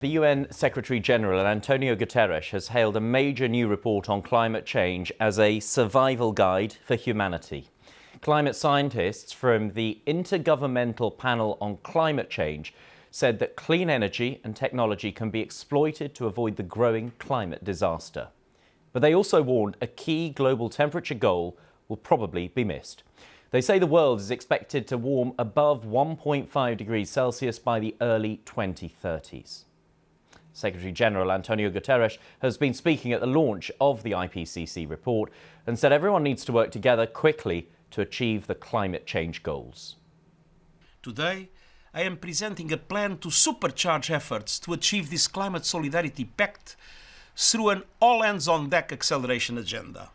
The UN Secretary-General, Antonio Guterres, has hailed a major new report on climate change as a survival guide for humanity. Climate scientists from the Intergovernmental Panel on Climate Change said that clean energy and technology can be exploited to avoid the growing climate disaster. But they also warned a key global temperature goal will probably be missed. They say the world is expected to warm above 1.5 degrees Celsius by the early 2030s. Secretary-General Antonio Guterres has been speaking at the launch of the IPCC report and said everyone needs to work together quickly to achieve the climate change goals. Today, I am presenting a plan to supercharge efforts to achieve this climate solidarity pact through an all-hands-on-deck acceleration agenda.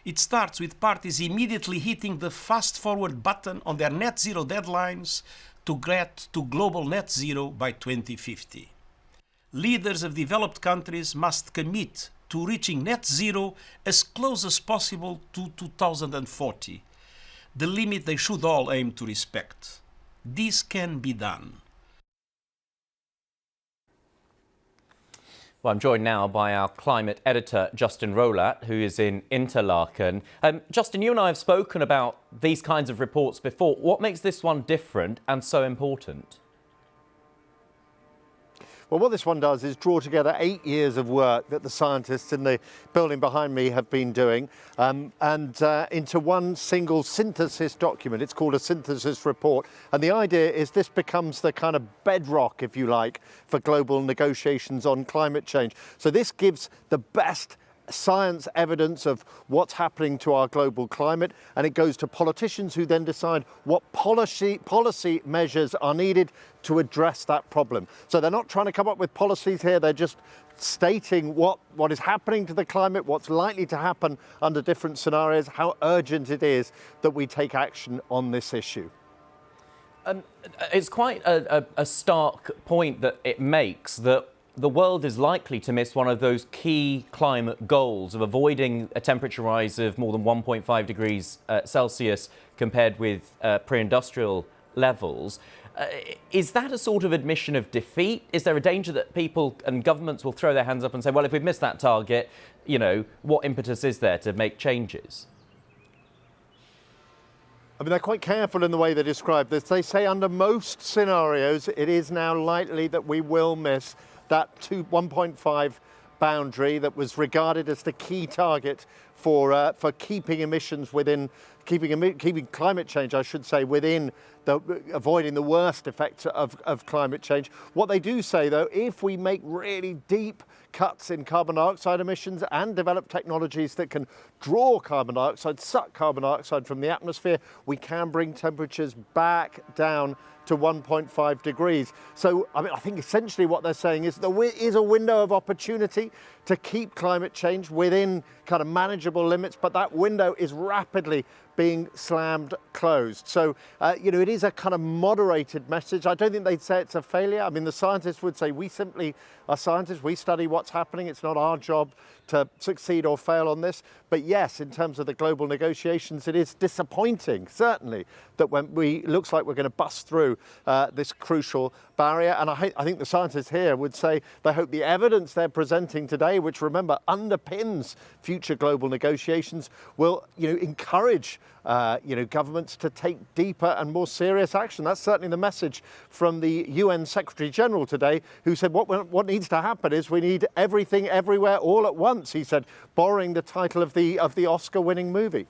It starts with parties immediately hitting the fast-forward button on their net zero deadlines to get to global net zero by 2050. Leaders of developed countries must commit to reaching net zero as close as possible to 2040, the limit they should all aim to respect. This can be done. Well, I'm joined now by our climate editor, Justin Rolat, who is in Interlaken. Justin, you and I have spoken about these kinds of reports before. What makes this one different and so important? Well, what this one does is draw together 8 years of work that the scientists in the building behind me have been doing into one single synthesis document. It's called a synthesis report. And the idea is this becomes the kind of bedrock, if you like, for global negotiations on climate change. So this gives the best science evidence of what's happening to our global climate, and it goes to politicians who then decide what policy measures are needed to address that problem. So they're not trying to come up with policies here, they're just stating what is happening to the climate, what's likely to happen under different scenarios, how urgent it is that we take action on this issue. It's quite a stark point that it makes, that the world is likely to miss one of those key climate goals of avoiding a temperature rise of more than 1.5 degrees Celsius compared with pre-industrial levels. Is that a sort of admission of defeat? Is there a danger that people and governments will throw their hands up and say, well, if we've missed that target, you know, what impetus is there to make changes? I mean, they're quite careful in the way they describe this. They say under most scenarios, it is now likely that we will miss that 1.5 boundary that was regarded as the key target for keeping emissions within, keeping climate change, I should say, within avoiding the worst effects of climate change. What they do say, though, if we make really deep cuts in carbon dioxide emissions and develop technologies that can draw carbon dioxide, suck carbon dioxide from the atmosphere, we can bring temperatures back down to 1.5 degrees. So, I mean, I think essentially what they're saying is there is a window of opportunity to keep climate change within kind of manageable limits, but that window is rapidly being slammed closed. So, you know, it is a kind of moderated message. I don't think they'd say it's a failure. I mean, the scientists would say we simply are scientists. We study what's happening. It's not our job to succeed or fail on this. But yes, in terms of the global negotiations, it is disappointing, certainly, that when looks like we're going to bust through this crucial barrier. And I think the scientists here would say they hope the evidence they're presenting today, which remember underpins future global negotiations, will encourage governments to take deeper and more serious action. That's certainly the message from the UN Secretary-General today, who said what needs to happen is we need everything, everywhere, all at once. He said, borrowing the title of the Oscar-winning movie.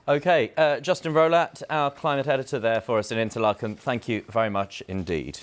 OK, Justin Rolat, our climate editor there for us in Interlaken, thank you very much indeed.